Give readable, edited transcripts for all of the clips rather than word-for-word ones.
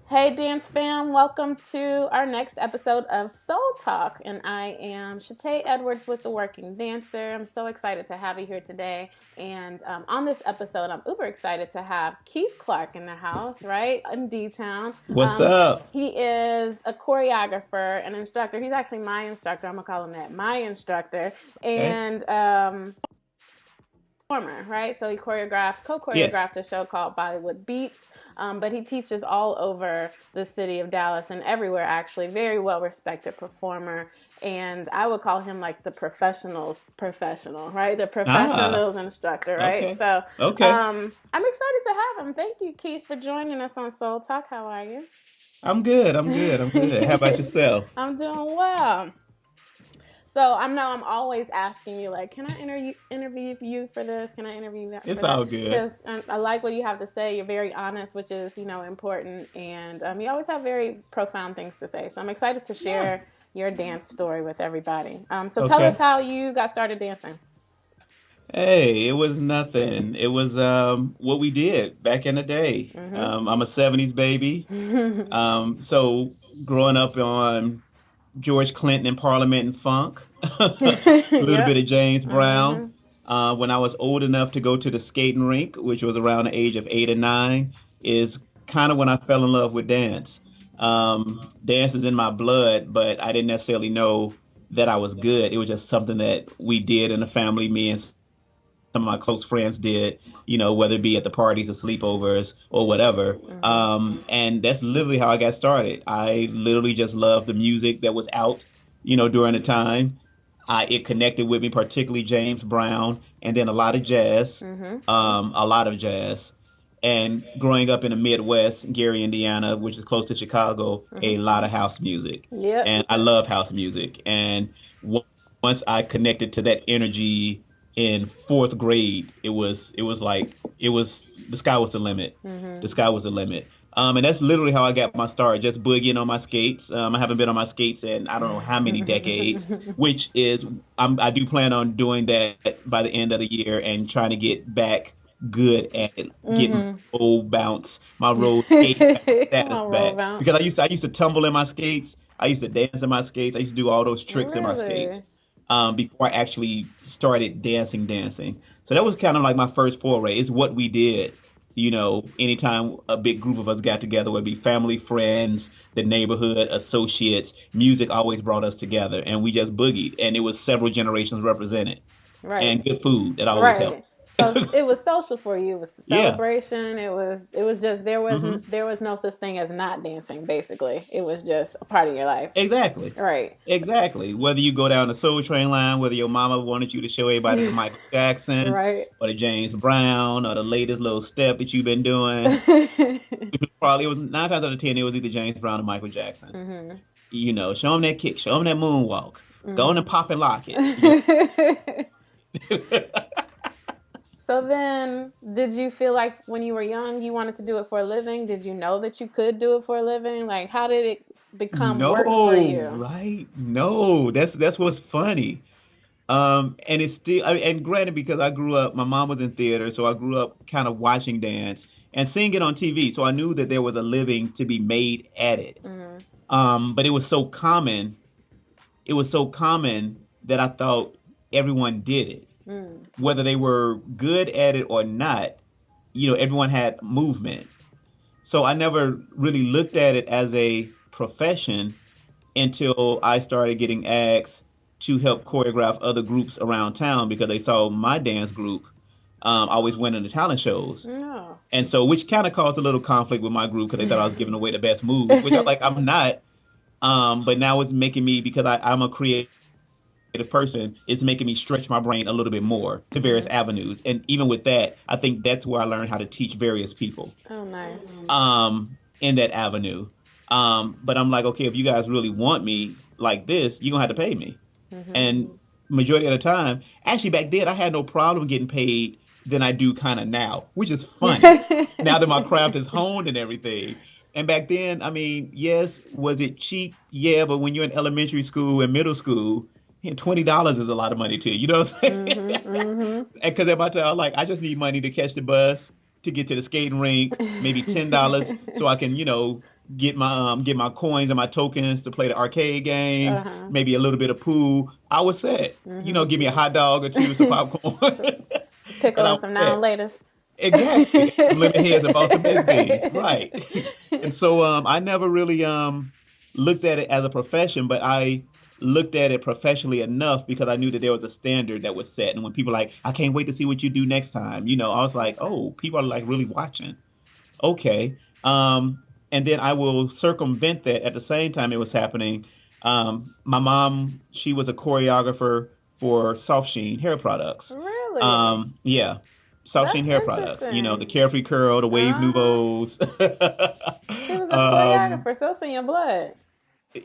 Hey Dance Fam, welcome to our next episode of Soul Talk, and I am Shatay Edwards with The Working Dancer. I'm so excited to have you here today, and on this episode, I'm uber excited to have Keith Clark in the house, right, in D-Town. What's up? He is a choreographer, an instructor. He's actually my instructor. I'm going to call him that, my instructor, and performer, right? So he co-choreographed a show called Bollywood Beats. But he teaches all over the city of Dallas and everywhere, actually. Very well-respected performer. And I would call him like the professional's professional, right? The professional's instructor, right? Okay. So Okay. I'm excited to have him. Thank you, Keith, for joining us on Soul Talk. How are you? I'm good. How about yourself? I'm doing well. So I know I'm always asking you, like, can I interview you for this? Can I interview that? It's all good. Because I like what you have to say. You're very honest, which is, important. And you always have very profound things to say. So I'm excited to share your dance story with everybody. So tell us how you got started dancing. Hey, it was nothing. It was what we did back in the day. I'm a 70s baby. So growing up on George Clinton and Parliament and Funk, a little bit of James Brown. When I was old enough to go to the skating rink, which was around the age of 8 or 9, is kind of when I fell in love with dance. Dance is in my blood, but I didn't necessarily know that I was good. It was just something that we did in the family, me and some of my close friends did, whether it be at the parties or sleepovers or whatever. And that's literally how I got started. I literally just loved the music that was out, during the time. It connected with me, particularly James Brown, and then a lot of jazz, And growing up in the Midwest, Gary, Indiana, which is close to Chicago, a lot of house music. Yep. And I love house music. And once I connected to that energy in 4th grade, it was the sky was the limit. The sky was the limit. And that's literally how I got my start, just boogieing on my skates. I haven't been on my skates in I don't know how many decades, which is I do plan on doing that by the end of the year and trying to get back good at it, getting my road skate status back. Because I used to tumble in my skates. I used to dance in my skates. I used to do all those tricks in my skates. Before I actually started dancing. So that was kind of like my first foray. It's what we did, anytime a big group of us got together, whether it be family, friends, the neighborhood, associates, music always brought us together and we just boogied. And it was several generations represented. Right. And good food. That always helps. So it was social for you. It was a celebration. It was just there was no such thing as not dancing. Basically, it was just a part of your life. Exactly. Right. Exactly. Whether you go down the Soul Train line, whether your mama wanted you to show everybody the Michael Jackson, right, or the James Brown, or the latest little step that you've been doing. It was 9 times out of 10 it was either James Brown or Michael Jackson. Show them that kick, show them that moonwalk, go on and pop and lock it. So then, did you feel like when you were young, you wanted to do it for a living? Did you know that you could do it for a living? Like, how did it become work for you? Right? No, that's what's funny. And it's still, and granted, because I grew up, my mom was in theater, so I grew up kind of watching dance and seeing it on TV. So I knew that there was a living to be made at it. But it was so common. It was so common that I thought everyone did it. Whether they were good at it or not, everyone had movement. So I never really looked at it as a profession until I started getting asked to help choreograph other groups around town because they saw my dance group always winning the talent shows. No. And so, which kind of caused a little conflict with my group because they thought I was giving away the best moves, which I'm not. But now it's making me, because I'm a creative person, it's making me stretch my brain a little bit more to various avenues. And even with that, I think that's where I learned how to teach various people. Oh, nice. In that avenue. But I'm like, okay, if you guys really want me like this, you're going to have to pay me. And majority of the time, actually back then, I had no problem getting paid than I do kind of now, which is funny. Now that my craft is honed and everything. And back then, I mean, yes, was it cheap? Yeah, but when you're in elementary school and middle school, $20 is a lot of money too. You know what I'm saying? Because at my time, like, I just need money to catch the bus, to get to the skating rink, maybe $10 so I can, get my coins and my tokens to play the arcade games, Uh-huh. maybe a little bit of pool. I was set. Give me a hot dog or two, some popcorn, Pickle and I and was some now and set. laters. Exactly. Some lemon heads and bought some baked beans. Right. And so I never really looked at it as a profession, but I looked at it professionally enough because I knew that there was a standard that was set. And when people are like, I can't wait to see what you do next time, I was like, oh, people are like really watching. Okay. And then I will circumvent that at the same time it was happening. My mom, she was a choreographer for Soft Sheen hair products. Really? Yeah, Soft That's Sheen hair products. The interesting. Carefree Curl, the Wave Uh-huh. Nouveaus. She was a um, choreographer, so it's in your blood.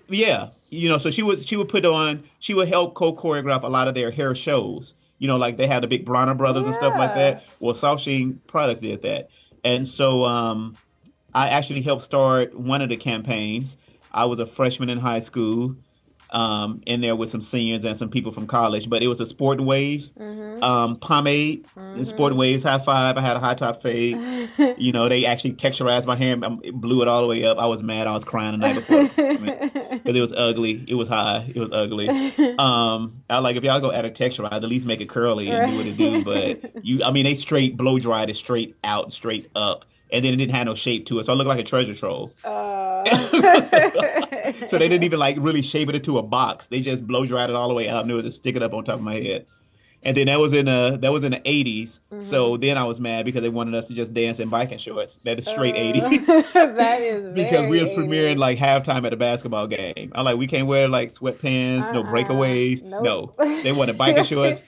yeah, so she would help co-choreograph a lot of their hair shows. Like they had the big Bronner Brothers and stuff like Yeah. that. Well, Soft Sheen products did that, and so I actually helped start one of the campaigns. I was a freshman in high school, in there with some seniors and some people from college, but it was a Sport and Waves pomade. And Sport and Waves high five. I had a high top fade. They actually texturized my hair, blew it all the way up. I was mad. I was crying the night before because it was ugly. It was high. It was ugly. I was like, if y'all go add a texturize, at least make it curly and do what it do. But they straight blow dried it straight out, straight up, and then it didn't have no shape to it, so I looked like a treasure troll. So they didn't even like really shape it into a box. They just blow dried it all the way out, and it was just sticking up on top of my head. And then that was in the 80s. So then I was mad because they wanted us to just dance in biking shorts. That is straight 80s. That is Because we very was premiering 80s. like halftime at a basketball game. I'm like, we can't wear like sweatpants, no breakaways. Nope. No. They wanted biking shorts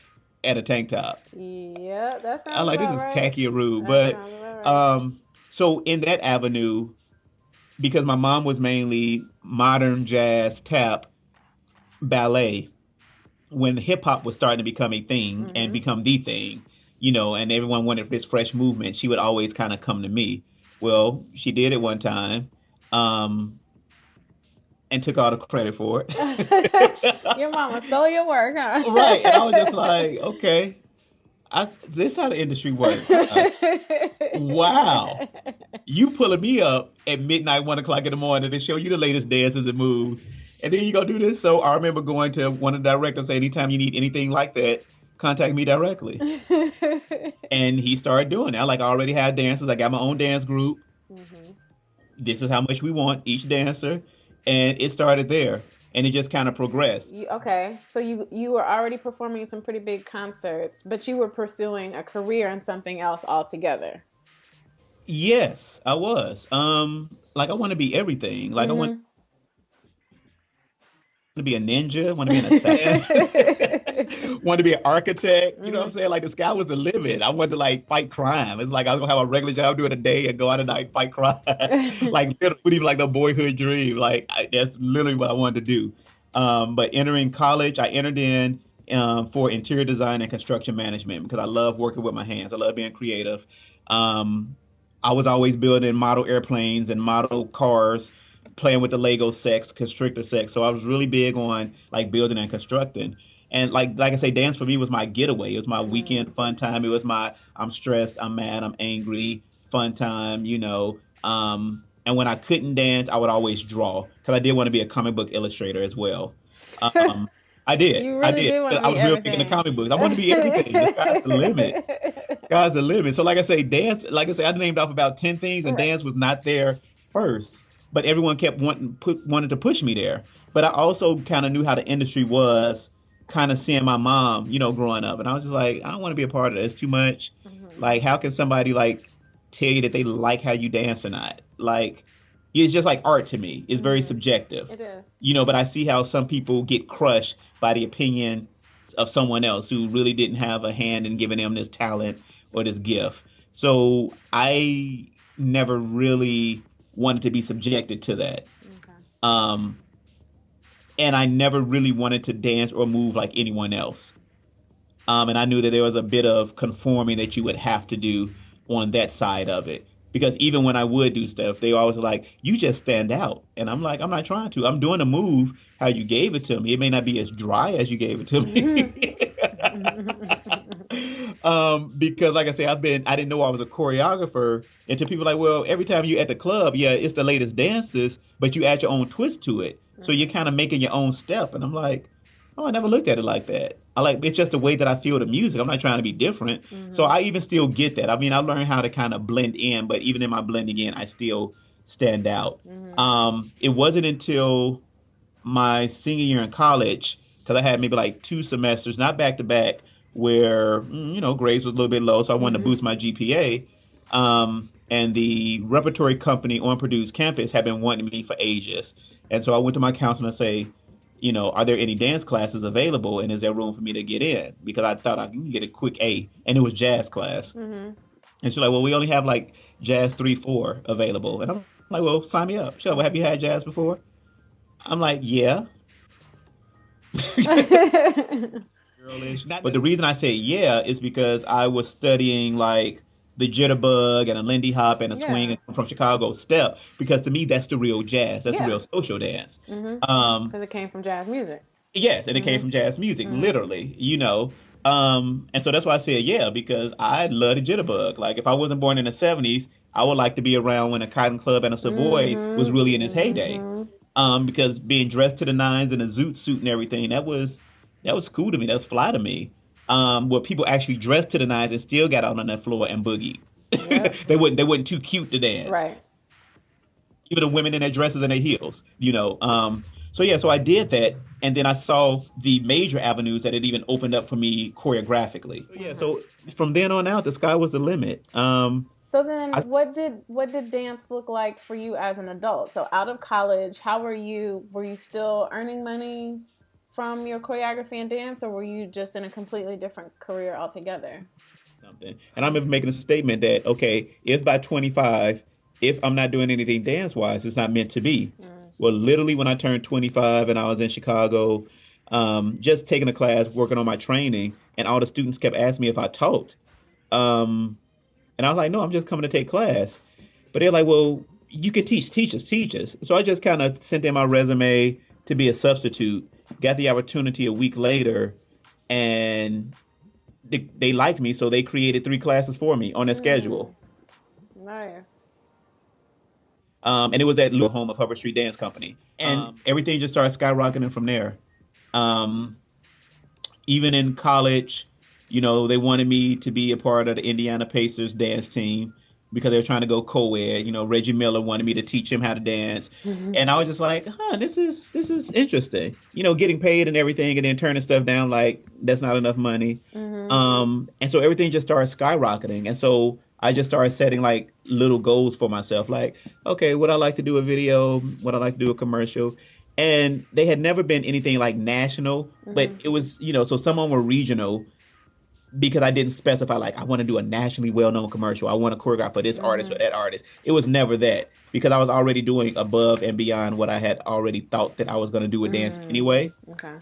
and a tank top. Yeah, that I'm sounds like, this about is right. tacky and rude. That But sounds about right. so in that avenue, because my mom was mainly modern jazz, tap, ballet, when hip hop was starting to become a thing and become the thing, and everyone wanted this fresh movement, she would always kind of come to me. Well, she did it one time, and took all the credit for it. Your mama stole your work, huh? Right. And I was just like, okay, this how the industry works. Huh? Wow. You pulling me up at midnight, 1 o'clock in the morning to show you the latest dances and moves. And then you go do this. So I remember going to one of the directors, say, anytime you need anything like that, contact me directly. And he started doing it. I already had dancers. I got my own dance group. This is how much we want each dancer. And it started there. And it just kind of progressed. Okay, so you were already performing some pretty big concerts, but you were pursuing a career in something else altogether. Yes, I was. I want to be everything. I want to be a ninja, want to be an assassin, want to be an architect. You know what I'm saying? Like the sky was the limit. I wanted to fight crime. It's like I was gonna have a regular job during the day and go out at night fight crime. Literally, even like the boyhood dream. That's literally what I wanted to do. But entering college, I entered in for interior design and construction management because I love working with my hands. I love being creative. I was always building model airplanes and model cars, playing with the Lego sets, constrictor sets. So I was really big on building and constructing. And like I say, dance for me was my getaway. It was my weekend fun time. It was my I'm stressed, I'm mad, I'm angry, fun time, And when I couldn't dance, I would always draw because I did want to be a comic book illustrator as well. I did. You I really did. did want to I be was real big into everything. comic books. I wanted to be everything. The sky's the limit. Sky's the limit. So like I say, dance, like I say, I named off about 10 things and Right. dance was not there first. But everyone kept wanted to push me there. But I also kind of knew how the industry was, kind of seeing my mom, growing up. And I was just like, I don't want to be a part of that. It's too much. How can somebody tell you that they like how you dance or not? It's just like art to me. It's very subjective. It is. But I see how some people get crushed by the opinion of someone else who really didn't have a hand in giving them this talent or this gift. So I never really wanted to be subjected to that. Okay. And I never really wanted to dance or move like anyone else. And I knew that there was a bit of conforming that you would have to do on that side of it. Because even when I would do stuff, they always like, you just stand out. And I'm like, I'm not trying to. I'm doing a move how you gave it to me. It may not be as dry as you gave it to me. Because like I say, I didn't know I was a choreographer until people were like, well, every time you at the club, yeah, it's the latest dances, but you add your own twist to it. So you're kind of making your own step. And I'm like, oh, I never looked at it like that. It's just the way that I feel the music. I'm not trying to be different. So I even still get that. I mean, I learned how to kind of blend in, but even in my blending in, I still stand out. It wasn't until my senior year in college, because I had maybe like 2 semesters, not back to back, where, grades was a little bit low. So I wanted to boost my GPA. And the repertory company on Purdue's campus had been wanting me for ages. And so I went to my counselor and say, are there any dance classes available, and is there room for me to get in? Because I thought I could get a quick A, and it was jazz class. And she's like, well, we only have like jazz 3-4 available. And I'm like, well, sign me up. She's like, well, have you had jazz before? I'm like, yeah. But the reason I say yeah is because I was studying like the jitterbug and a Lindy Hop and a swing from Chicago step, because to me that's the real jazz. That's the real social dance. Because it came from jazz music. Yes, and it came from jazz music, literally, and so that's why I said yeah, because I love the jitterbug. Like if I wasn't born in the 70s, I would like to be around when a Cotton Club and a Savoy was really in its heyday. Because being dressed to the nines in a zoot suit and everything, that was cool to me. That was fly to me. Where people actually dressed to the nines and still got out on that floor and boogie. Yep. They wasn't too cute to dance. Right. Even the women in their dresses and their heels, So I did that, and then I saw the major avenues that it even opened up for me choreographically. So from then on out, the sky was the limit. So then what did dance look like for you as an adult? So out of college, how were you still earning money from your choreography and dance, or were you just in a completely different career altogether? Something. And I remember making a statement that, okay, if by 25, if I'm not doing anything dance-wise, it's not meant to be. Well, literally when I turned 25 and I was in Chicago, just taking a class, working on my training, and all the students kept asking me if I taught. And I was like, no, I'm just coming to take class. But they're like, well, you can teach us. So I just kind of sent in my resume to be a substitute, got the opportunity a week later, and they liked me, so they created 3 classes for me on their schedule. Nice. And it was at Little Home of Hubbard Street Dance Company. And everything just started skyrocketing from there. Even in college, they wanted me to be a part of the Indiana Pacers dance team because they were trying to go co-ed. Reggie Miller wanted me to teach him how to dance. And I was just like, this is interesting. Getting paid and everything, and then turning stuff down like that's not enough money. And so everything just started skyrocketing. And so I just started setting like little goals for myself. Like, okay, would I like to do a video? Would I like to do a commercial? And they had never been anything like national, but it was, so some of them were regional, because I didn't specify like I want to do a nationally well-known commercial. I want to choreograph for this artist or that artist. It was never that, because I was already doing above and beyond what I had already thought that I was going to do with dance anyway. Okay.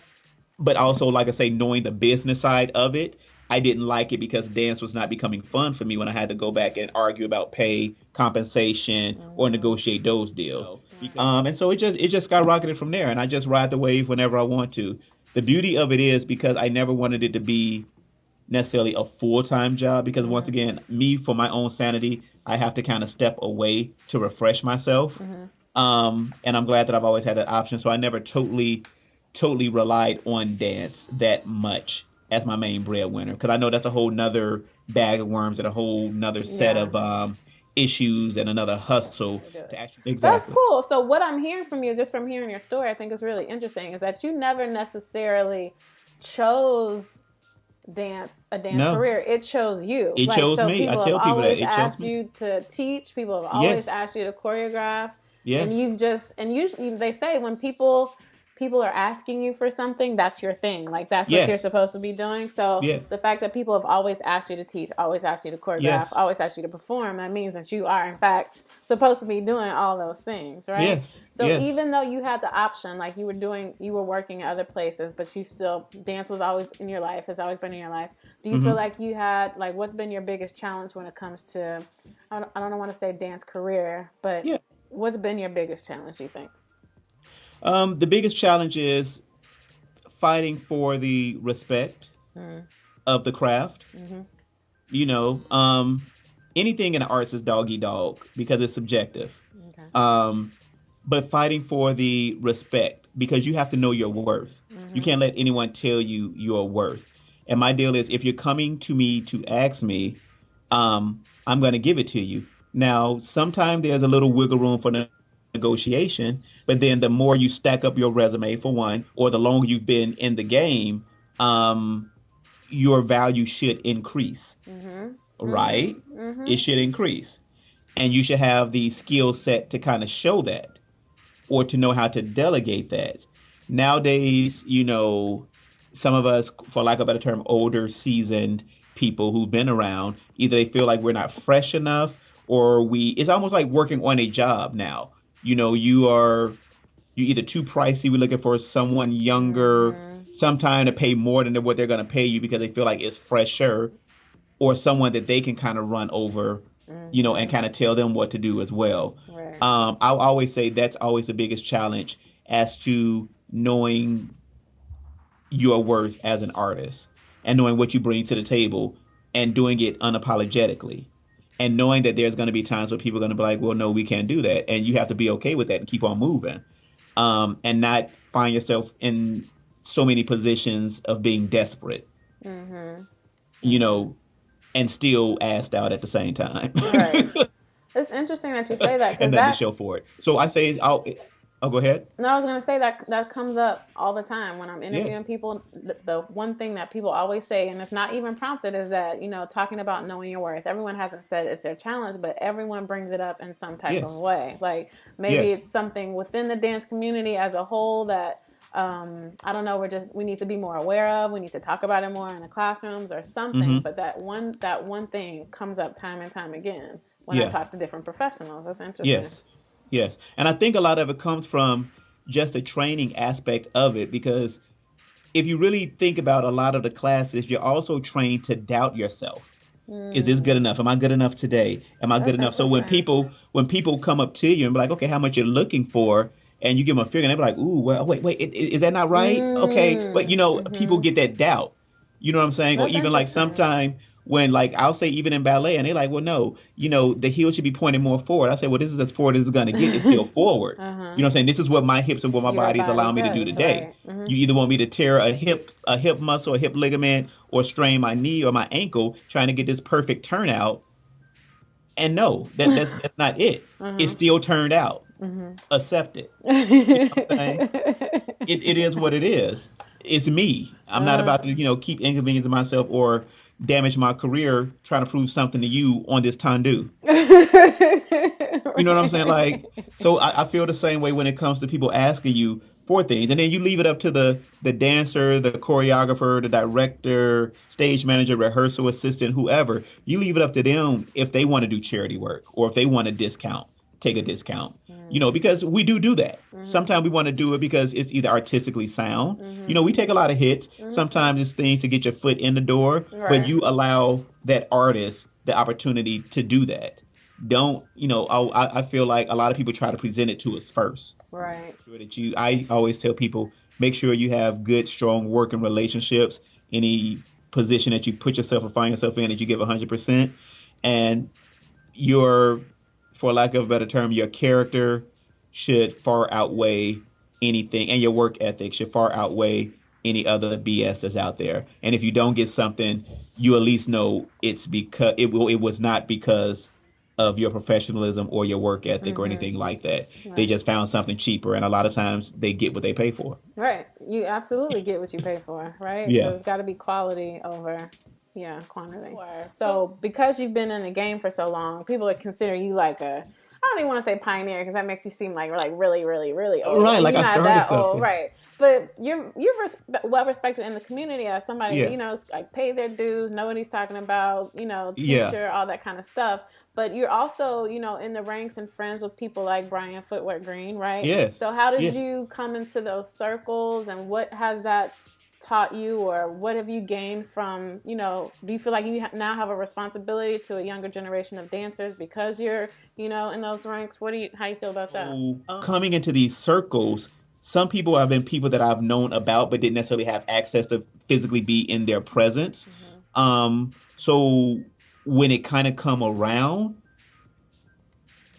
But also, like I say, knowing the business side of it, I didn't like it because dance was not becoming fun for me when I had to go back and argue about pay, compensation, or negotiate those deals. And so it just skyrocketed from there, and I just ride the wave whenever I want to. The beauty of it is because I never wanted it to be necessarily a full-time job, because once again, me, for my own sanity, I have to kind of step away to refresh myself. And I'm glad that I've always had that option. So I never totally relied on dance that much as my main breadwinner, because I know that's a whole nother bag of worms and a whole nother set of issues and another hustle to actually. Exactly. That's cool. So what I'm hearing from you, just from hearing your story, I think is really interesting, is that you never necessarily chose a dance career. It chose you. It chose me. I tell people that it chose me. People have always asked you to teach. People have always asked you to choreograph. Yes. And you've just, and usually they say when people people are asking you for something, that's your thing. Like, that's what you're Yes. supposed to be doing. So Yes. the fact that people have always asked you to teach, always asked you to choreograph, Yes. always asked you to perform, that means that you are, in fact, supposed to be doing all those things, right? Yes. So Yes. even though you had the option, like you were working at other places, but you still, dance was always in your life, has always been in your life. Do you feel Mm-hmm. like you had, like, what's been your biggest challenge when it comes to, I don't want to say dance career, but Yeah. what's been your biggest challenge, do you think? The biggest challenge is fighting for the respect Mm. of the craft. Mm-hmm. You know, anything in the arts is dog eat dog because it's subjective. Okay. But fighting for the respect because you have to know your worth. You Mm-hmm. can't let anyone tell you your worth. And my deal is if you're coming to me to ask me, I'm going to give it to you. Now, sometimes there's a little wiggle room for negotiation, but then the more you stack up your resume, for one, or the longer you've been in the game, um, your value should increase, Mm-hmm. right? Mm-hmm. It should increase. And you should have the skill set to kind of show that or to know how to delegate that. Nowadays, some of us, for lack of a better term, older, seasoned people who've been around, either they feel like we're not fresh enough or it's almost like working on a job now. You either too pricey, we're looking for someone younger, Mm-hmm. sometime to pay more than what they're going to pay you because they feel like it's fresher, or someone that they can kind of run over, and Mm-hmm. kind of tell them what to do as well. Right. I'll always say that's always the biggest challenge as to knowing your worth as an artist and knowing what you bring to the table and doing it unapologetically. And knowing that there's going to be times where people are going to be like, well, no, we can't do that. And you have to be okay with that and keep on moving, and not find yourself in so many positions of being desperate, Mm-hmm. you know, and still asked out at the same time. Right. It's interesting that you say that And because nothing to show for it. So I say, I'll go ahead. no, I was gonna say that comes up all the time when I'm Yes. interviewing people. The one thing that people always say, and it's not even prompted, is that talking about knowing your worth. Everyone hasn't said it's their challenge, but everyone brings it up in some type of Yes. way. Like maybe Yes. it's something within the dance community as a whole that I don't know. We need to be more aware of. We need to talk about it more in the classrooms or something. Mm-hmm. But that one thing comes up time and time again when I Yeah. talk to different professionals. That's interesting. Yes. Yes. And I think a lot of it comes from just the training aspect of it because if you really think about a lot of the classes, you're also trained to doubt yourself. Is this good Mm, enough? Am I good enough today? Am I good that's enough? So when interesting. people come up to you and be like, okay, how much you're looking for, and you give them a figure, and they're like, ooh, well, wait, is that not right? Okay, but people Mm-hmm. get that doubt. You know what I'm saying? Or That's even like interesting. sometime when like I'll say even in ballet, and they're like, well, no, the heel should be pointed more forward. I say, well, this is as forward as it's gonna get. It's still forward. You Uh-huh. know what I'm saying? This is what my hips and what my Your body is body allowing me to do does, today. right? Mm-hmm. You either want me to tear a hip muscle, a hip ligament, or strain my knee or my ankle trying to get this perfect turnout. And no, that's not it. It Uh-huh. still turned out. Mm-hmm. Accept it. You know what I'm saying? It is what it is. It's me. I'm not uh, about to, keep inconveniencing myself or damage my career trying to prove something to you on this tendu. You know what I'm saying? Like, so I feel the same way when it comes to people asking you for things, and then you leave it up to the dancer, the choreographer, the director, stage manager, rehearsal assistant, whoever. You leave it up to them if they want to do charity work or if they want a discount, take a discount. Because we do that. mm-hmm. Sometimes we want to do it because it's either artistically sound. Mm-hmm. We take a lot of hits. Mm-hmm. Sometimes it's things to get your foot in the door, but Right. you allow that artist the opportunity to do that. Don't I feel like a lot of people try to present it to us first. Right. Sure that I always tell people, make sure you have good strong working relationships. Any position that you put yourself or find yourself in, that you give 100%. And your, for lack of a better term, your character should far outweigh anything, and your work ethic should far outweigh any other BS that's out there. And if you don't get something, you at least know it's because it was not because of your professionalism or your work ethic or Mm-hmm. anything like that. They Right. just found something cheaper, and a lot of times they get what they pay for. Right. You absolutely get what you pay for, right? So Yeah. it's got to be quality over, quantity. So because you've been in the game for so long, people would consider you like don't even want to say pioneer because that makes you seem like really, really, really old. Right, And like you're I not started that something. old, right? But you're well respected in the community as somebody, Yeah. you know, like pay their dues, know what he's talking about, you know, Yeah. teacher, all that kind of stuff. But you're also, you know, in the ranks and friends with people like Brian Footwork Green, right? Yes. So how did Yeah. you come into those circles, and what has that taught you, or what have you gained from, you know, do you feel like you now have a responsibility to a younger generation of dancers because you're, you know, in those ranks? How do you feel about that? So coming into these circles, some people have been people that I've known about, but didn't necessarily have access to physically be in their presence. So when it kind of come around,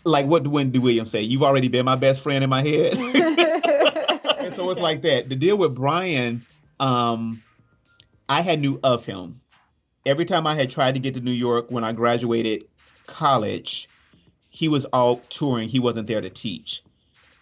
like what did Wendy Williams say? You've already been my best friend in my head. And so it's like that. The deal with Brian, I had knew of him. Every time I had tried to get to New York when I graduated college, he was out touring. He wasn't there to teach.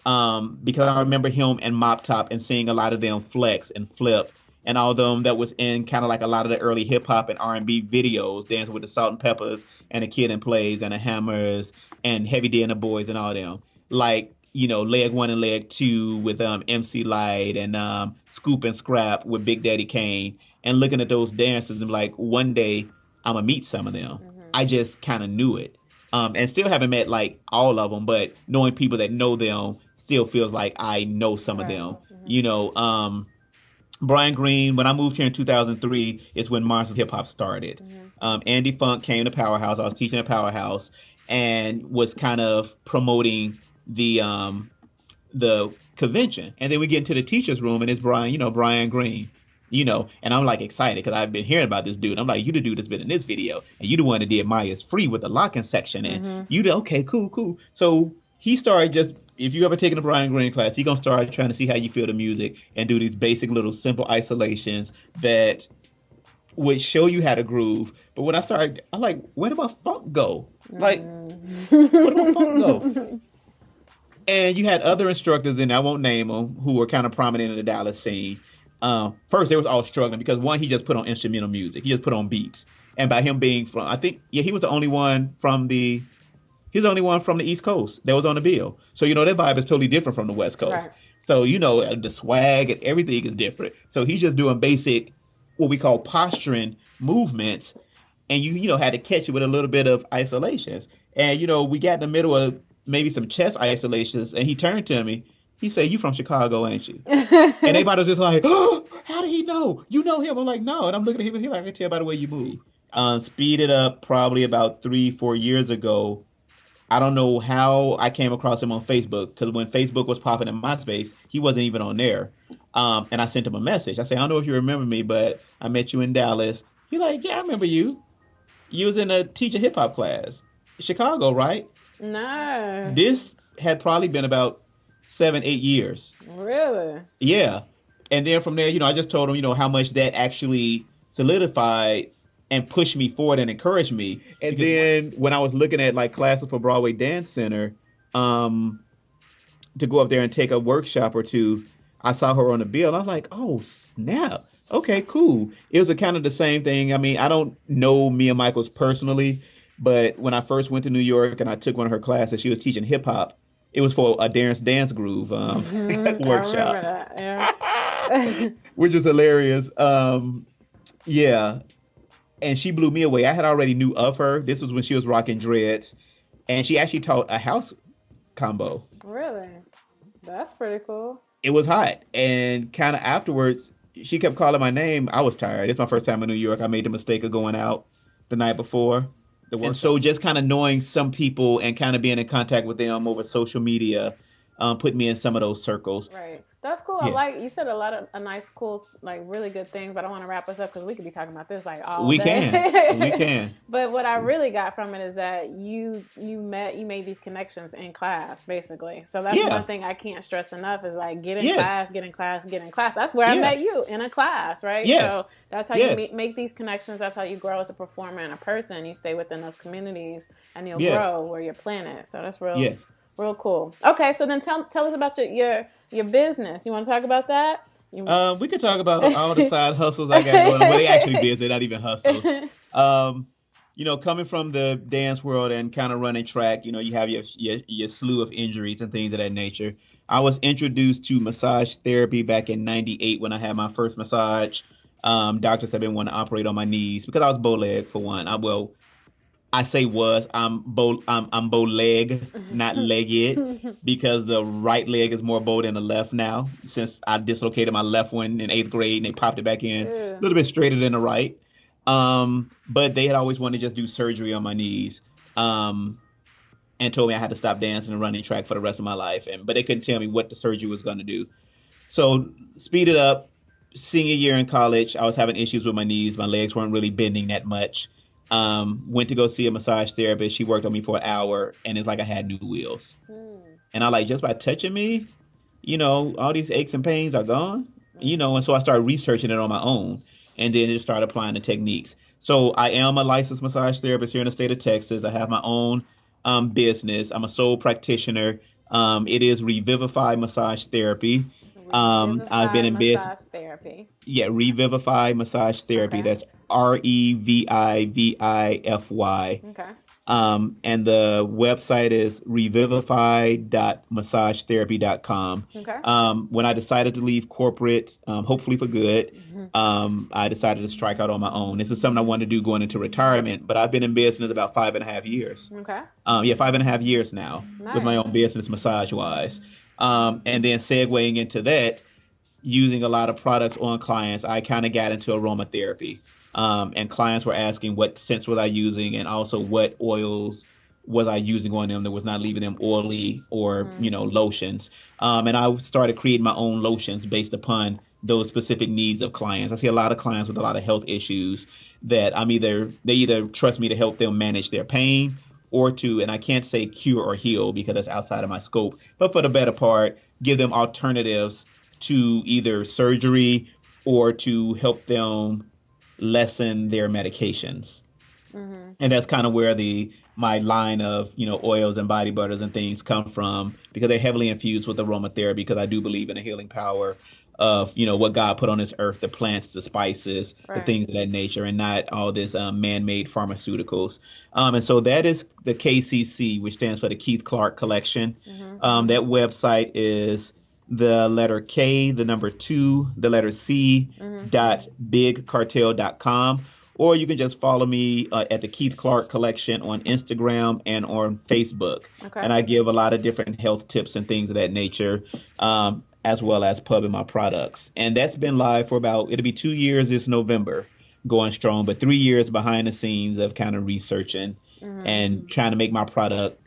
Because I remember him and Mop Top and seeing a lot of them flex and flip, and all of them that was in kind of like a lot of the early hip hop and R&B videos, dancing with the Salt and Peppers and the Kid and Plays and the Hammers and Heavy D and the Boys and all them. Like, you know, Leg One and Leg Two with MC Light and Scoop and Scrap with Big Daddy Kane, and looking at those dancers and like, one day I'm gonna meet some of them. I just kind of knew it. And still haven't met like all of them, but knowing people that know them still feels like I know some of them. You know, Brian Green, when I moved here in 2003, is when Monsters Hip Hop started. Andy Funk came to Powerhouse. I was teaching at Powerhouse and was kind of promoting the convention. And then we get into the teacher's room and it's Brian, you know, Brian Green. You know, and I'm like excited because I've been hearing about this dude. I'm like, you the dude that's been in this video, and you the one that did Maya's Free with the locking section, and you the okay, cool. So he started just, if you ever taken a Brian Green class, he gonna start trying to see how you feel the music and do these basic little simple isolations that would show you how to groove. But when I started, I'm like, where did my funk go? Like, where did my funk go? And you had other instructors, and I won't name them, who were kind of prominent in the Dallas scene. First, they was all struggling because one, he just put on instrumental music. He just put on beats. And by him being from, I think, he was the only one from the East Coast that was on the bill. So, you know, their vibe is totally different from the West Coast. Right. So, you know, the swag and everything is different. So he's just doing basic, what we call posturing movements. And you know, had to catch it with a little bit of isolations. And, you know, we got in the middle of maybe some chest isolations, and he turned to me. He said, "You from Chicago, ain't you?" And everybody was just like, "Oh, how did he know? You know him?" I'm like, "No." And I'm looking at him, he's like, "I can tell by the way you move." Speed it up probably about 3-4 years ago. I don't know how I came across him on Facebook, because when Facebook was popping in MySpace, he wasn't even on there. And I sent him a message. I said, "I don't know if you remember me, but I met you in Dallas." He's like, "Yeah, I remember you. You was in a teacher hip hop class. Chicago, right?" No. This had probably been about 7-8 years. Really? Yeah. And then from there, you know, I just told him, you know, how much that actually solidified and pushed me forward and encouraged me. And then when I was looking at like classes for Broadway Dance Center, to go up there and take a workshop or two, I saw her on the bill. And I was like, oh, snap. Okay, cool. It was a kind of the same thing. I mean, I don't know Mia Michaels personally, but when I first went to New York and I took one of her classes, she was teaching hip hop. It was for a dance groove workshop. I remember that, yeah. Which was hilarious. Yeah. And she blew me away. I had already knew of her. This was when she was rocking dreads. And she actually taught a house combo. Really? That's pretty cool. It was hot. And kind of afterwards, she kept calling my name. I was tired. It's my first time in New York. I made the mistake of going out the night before. And so just kind of knowing some people and kind of being in contact with them over social media put me in some of those circles. Right. That's cool. Yeah. I like, you said a lot of nice, cool, like really good things, but I want to wrap us up because we could be talking about this like all day. We can. But what I really got from it is that you made these connections in class, basically. So that's one thing I can't stress enough is like get in class. That's where I met you, in a class, right? Yes. So that's how you make these connections. That's how you grow as a performer and a person. You stay within those communities and you'll grow where you're planted. So that's real cool. Okay, so then tell us about your business. You want to talk about that? We could talk about all the side hustles I got going on. Well, they actually business, not even hustles. coming from the dance world and kind of running track, you have your slew of injuries and things of that nature. I was introduced to massage therapy back in '98 when I had my first massage. Doctors have been wanting to operate on my knees because I was bow leg for one. I say was I'm bow leg, not legged, because the right leg is more bow than the left now. Since I dislocated my left one in eighth grade and they popped it back in a Ew. little bit straighter than the right. But they had always wanted to just do surgery on my knees. And told me I had to stop dancing and running track for the rest of my life. But they couldn't tell me what the surgery was going to do. So speed it up. Senior year in college, I was having issues with my knees. My legs weren't really bending that much. Went to go see a massage therapist. She worked on me for an hour, and it's like I had new wheels. And I like just by touching me, all these aches and pains are gone. And so I started researching it on my own, and then just started applying the techniques. So I am a licensed massage therapist here in the state of Texas. I have my own business. I'm a sole practitioner. It is Revivify Massage Therapy. I've been Revivify in business. massage therapy. Yeah, Revivify Massage Therapy. Okay. That's Revivify. Okay. And the website is revivify.massagetherapy.com. Okay. When I decided to leave corporate, hopefully for good, I decided to strike out on my own. This is something I wanted to do going into retirement, but I've been in business about 5.5 years. Okay. Yeah, 5.5 years now with my Nice. own business, massage wise. And then segueing into that, using a lot of products on clients, I kind of got into aromatherapy. And clients were asking what scents was I using and also what oils was I using on them that was not leaving them oily or, lotions. And I started creating my own lotions based upon those specific needs of clients. I see a lot of clients with a lot of health issues that they either trust me to help them manage their pain or to, and I can't say cure or heal because that's outside of my scope, but for the better part, give them alternatives to either surgery or to help them lessen their medications. And that's kind of where my line of oils and body butters and things come from, because they're heavily infused with aromatherapy, because I do believe in the healing power of what God put on this earth, the plants, the spices, the Right. things of that nature, and not all this man-made pharmaceuticals. And so that is the KCC, which stands for the Keith Clark Collection. That website is the letter K, the number 2, the letter C, .bigcartel.com. Or you can just follow me at the Keith Clark Collection on Instagram and on Facebook. Okay. And I give a lot of different health tips and things of that nature, as well as pubbing my products. And that's been live for it'll be 2 years this November, going strong, but 3 years behind the scenes of kind of researching and trying to make my product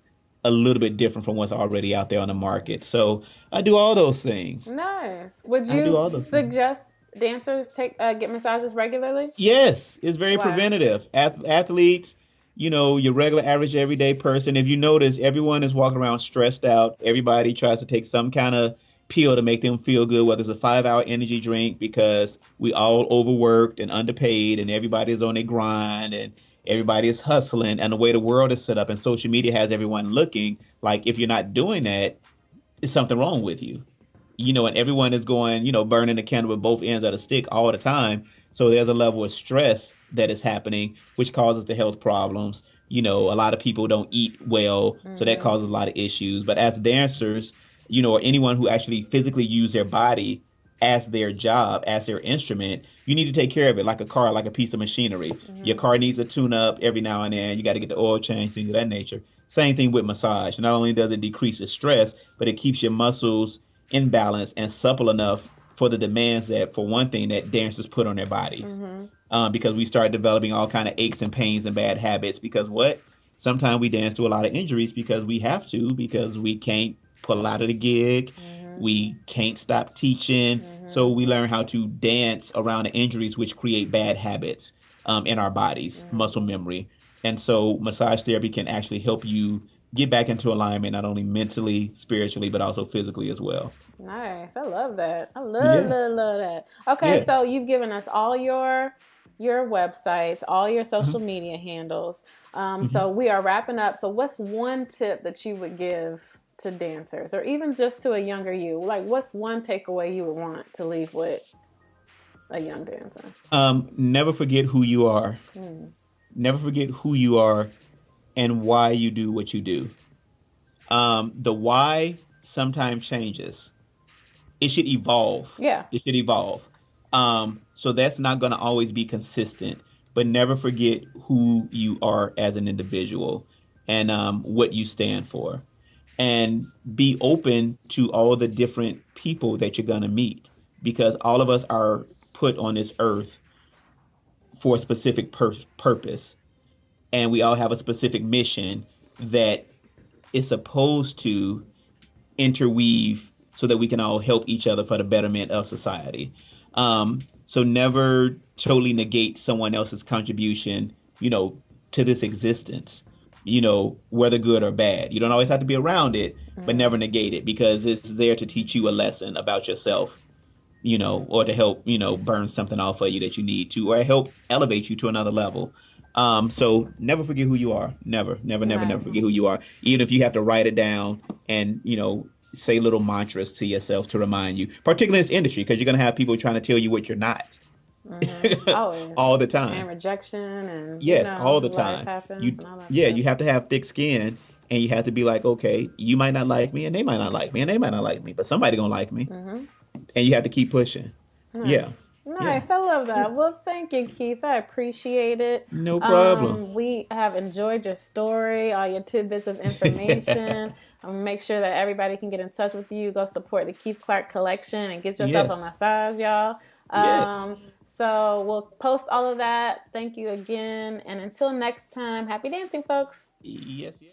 a little bit different from what's already out there on the market. So I do all those things. Nice. Would I do all you those things. suggest dancers get massages regularly? Yes, it's very Wow. preventative. Athletes, your regular average everyday person, if you notice, everyone is walking around stressed out. Everybody tries to take some kind of pill to make them feel good, whether it's a 5-hour energy drink, because we all overworked and underpaid and everybody's on their grind and everybody is hustling, and the way the world is set up and social media has everyone looking like if you're not doing that, it's something wrong with you. And everyone is going, burning the candle with both ends of the stick all the time. So there's a level of stress that is happening, which causes the health problems. A lot of people don't eat well, so that causes a lot of issues. But as dancers, or anyone who actually physically use their body as their job, as their instrument, you need to take care of it like a car, like a piece of machinery. Your car needs a tune up every now and then. You got to get the oil change, things of that nature. Same thing with massage. Not only does it decrease the stress, but it keeps your muscles in balance and supple enough for the demands that, for one thing, that dancers put on their bodies. Because we start developing all kind of aches and pains and bad habits. Because sometimes we dance to a lot of injuries because we have to, because we can't pull out of the gig. We can't stop teaching. So we learn how to dance around the injuries, which create bad habits in our bodies, muscle memory. And so massage therapy can actually help you get back into alignment, not only mentally, spiritually, but also physically as well. Nice. I love that. I love that. Okay, Yes. so you've given us all your websites, all your social media handles. So we are wrapping up. So what's one tip that you would give to dancers, or even just to a younger you? Like, what's one takeaway you would want to leave with a young dancer? Never forget who you are. Never forget who you are and why you do what you do. The why sometimes changes. It should evolve. Yeah. It should evolve. So that's not going to always be consistent, but never forget who you are as an individual and what you stand for. And be open to all the different people that you're going to meet because all of us are put on this earth for a specific purpose. And we all have a specific mission that is supposed to interweave so that we can all help each other for the betterment of society. So never totally negate someone else's contribution, to this existence, whether good or bad. You don't always have to be around it, but never negate it because it's there to teach you a lesson about yourself, or to help, burn something off of you that you need to, or help elevate you to another level. So never forget who you are. Never, never, never, never Nice. forget who you are. Even if you have to write it down and, say little mantras to yourself to remind you, particularly in this industry, because you're going to have people trying to tell you what you're not Always. all the And time. rejection and, Yes, all the life time. happens You, and all that yeah, stuff. you have to have thick skin and you have to be like, okay, you might not like me and they might not like me and they might not like me, but somebody gonna like me and you have to keep pushing. Nice. Yeah. Yeah. Nice. I love Yeah. that. Well, thank you, Keith. I appreciate it. No problem. We have enjoyed your story, all your tidbits of information. Make sure that everybody can get in touch with you. Go support the Keith Clark collection and get yourself a Yes. massage, y'all. Yes. So we'll post all of that. Thank you again. And until next time, happy dancing, folks. Yes. Yes.